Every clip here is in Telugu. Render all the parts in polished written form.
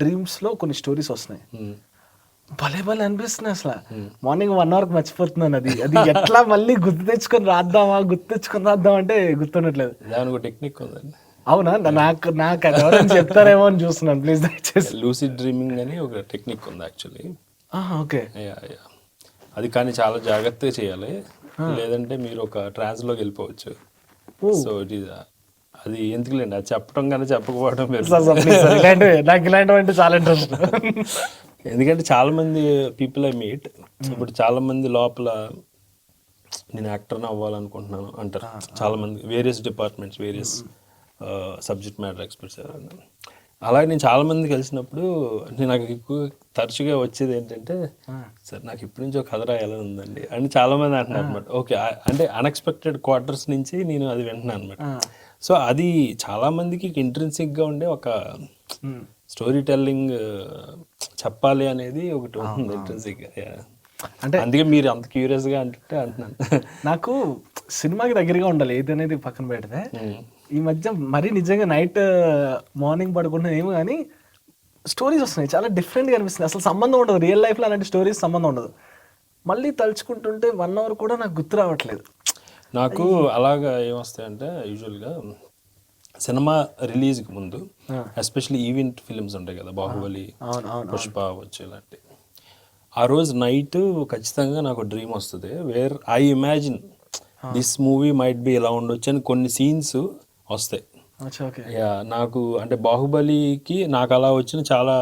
డ్రీమ్స్లో కొన్ని స్టోరీస్ వస్తున్నాయి, భలే భలే అనిపిస్తున్నాయి అసలు. మార్నింగ్ 1 hour మర్చిపోతున్నాను, అది అది ఎట్లా మళ్ళీ గుర్తు తెచ్చుకొని రాద్దాం అంటే గుర్తుండట్లేదు. దానికి టెక్నిక్ ఉందండి. అవునా? నాకు నాకు అది ఎవరైనా చెప్తారేమో అని చూస్తున్నాను, ప్లీజ్ దయచేసి. లూసిడ్ డ్రీమింగ్ అని ఒక టెక్నిక్ ఉంది యాక్చువల్లీ. ఓకే. అది కానీ చాలా జాగ్రత్తగా చేయాలి, లేదంటే మీరు ఒక ట్రాన్స్లోకి వెళ్ళిపోవచ్చు. సో ఇట్ ఈస్ అది ఎందుకులేండి, అది చెప్పడం కానీ చెప్పకపోవడం నాకు ఇలాంటివి అంటే చాలా ఇంట్రెస్ట్. ఎందుకంటే చాలా మంది పీపుల్ ఐ మీట్, ఇప్పుడు చాలా మంది లోపల నేను యాక్టర్ని అవ్వాలనుకుంటున్నాను అంటారు చాలా మంది, various departments, various subject matter experts. అలాగే నేను చాలా మంది కలిసినప్పుడు నాకు ఎక్కువ తరచుగా వచ్చేది ఏంటంటే, సార్ నాకు ఇప్పటి నుంచి ఒక కథ రాయాలని ఉందండి అని చాలా మంది అంటున్నారు అనమాట. ఓకే, అంటే అన్ఎక్స్పెక్టెడ్ క్వార్టర్స్ నుంచి నేను అది వింటున్నాను అనమాట. సో అది చాలా మందికి ఇంట్రెన్సిక్గా ఉండే ఒక స్టోరీ టెల్లింగ్ చెప్పాలి అనేది ఒకటి ఉంది ఇంట్రెన్సిక్గా. అంటే అందుకే మీరు అంత క్యూరియస్గా అంటే అంటున్నాను. నాకు సినిమాకి దగ్గరగా ఉండాలి ఏది అనేది పక్కన పెడితే, ఈ మధ్య మరీ నిజంగా నైట్ మార్నింగ్ పడుకుంటున్నా ఏమో కానీ స్టోరీస్ వస్తున్నాయి, చాలా డిఫరెంట్గా అనిపిస్తుంది. అసలు సంబంధం ఉండదు, రియల్ లైఫ్లో అలాంటి స్టోరీస్ సంబంధం ఉండదు. మళ్ళీ తలుచుకుంటుంటే 1 hour కూడా నాకు గుర్తు రావట్లేదు. నాకు అలాగా ఏమొస్తాయంటే యూజువల్గా సినిమా రిలీజ్కి ముందు, ఎస్పెషల్లీ ఈవెంట్ ఫిలిమ్స్ ఉంటాయి కదా, బాహుబలి, పుష్ప వచ్చి ఇలాంటి, ఆ రోజు నైట్ ఖచ్చితంగా నాకు డ్రీమ్ వస్తుంది, where I imagine this movie might be ఇలా ఉండొచ్చు అని కొన్ని సీన్స్ వస్తాయి. నాకు అంటే బాహుబలికి నాకు అలా వచ్చిన చాలా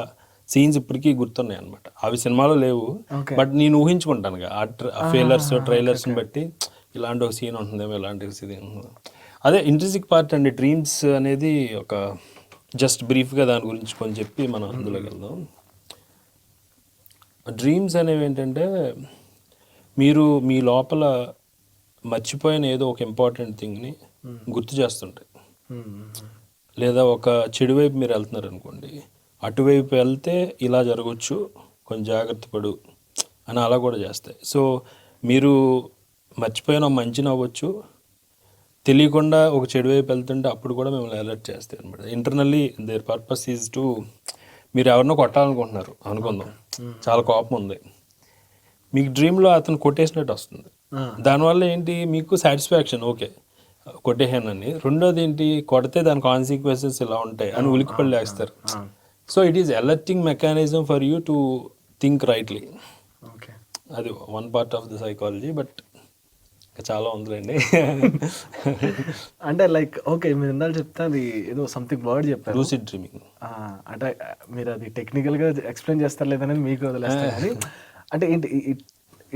సీన్స్ ఇప్పటికీ గుర్తున్నాయి అనమాట. అవి సినిమాలో లేవు, బట్ నేను ఊహించుకుంటాను ఆ ట్రైలర్స్ని బట్టి ఇలాంటి ఒక సీన్ ఉంటుందేమో, ఇలాంటి సీన్ ఉంటుందో. అదే ఇంట్రెస్టింగ్ పార్ట్ అండి డ్రీమ్స్ అనేది. ఒక జస్ట్ బ్రీఫ్గా దాని గురించి కొంచెం చెప్పి మనం అందులోకి వెళ్దాం. డ్రీమ్స్ అనేవి ఏంటంటే, మీరు మీ లోపల మర్చిపోయిన ఏదో ఒక ఇంపార్టెంట్ థింగ్ని గుర్తు చేస్తుంటాయి. లేదా ఒక చెడు వైపు మీరు వెళ్తున్నారు అనుకోండి, అటువైపు వెళ్తే ఇలా జరగచ్చు, కొంచెం జాగ్రత్త పడు అని అలా కూడా చేస్తాయి. సో మీరు మర్చిపోయిన మంచిని అవ్వచ్చు, తెలియకుండా ఒక చెడు వైపు వెళ్తుంటే అప్పుడు కూడా మిమ్మల్ని అలర్ట్ చేస్తాయి అనమాట. Internally their purpose is to, మీరు ఎవరినో కొట్టాలనుకుంటున్నారు అనుకుందాం, చాలా కోపం ఉంది, మీకు డ్రీమ్లో అతను కొట్టేసినట్టు వస్తుంది. దానివల్ల ఏంటి, మీకు సాటిస్ఫాక్షన్, ఓకే కొట్టేసానని. రెండోది ఏంటి, కొడితే దాని కాన్సిక్వెన్సెస్ ఇలా ఉంటాయి అని ఉలిక్కిపడి లేస్తారు. So it is alerting mechanism for you to think rightly. అది one part of the psychology, but చాలా ఉందిలేండి. అంటే లైక్ ఓకే, మీరు ఇందాక చెప్తే అది ఏదో సంథింగ్ వర్డ్ చెప్పారు, లూసిడ్ డ్రీమింగ్. అంటే మీరు అది టెక్నికల్గా ఎక్స్ప్లెయిన్ చేస్తారు లేదనేది మీకు వదిలేస్తారు, కానీ అంటే ఏంటి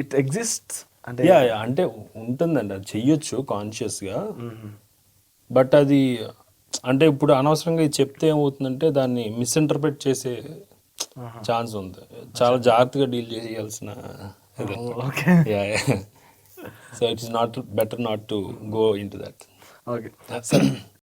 ఇట్ ఎగ్జిస్ట్స్ అంటే? అంటే ఉంటుందండి, అది చెయ్యొచ్చు కాన్షియస్గా, బట్ అది అంటే ఇప్పుడు అనవసరంగా ఇది చెప్తే ఏమవుతుందంటే దాన్ని మిస్ఇంటర్ప్రిట్ చేసే ఛాన్స్ ఉంది. చాలా జాగ్రత్తగా డీల్ చేయాల్సిన. So it is not better not to go into that. Okay.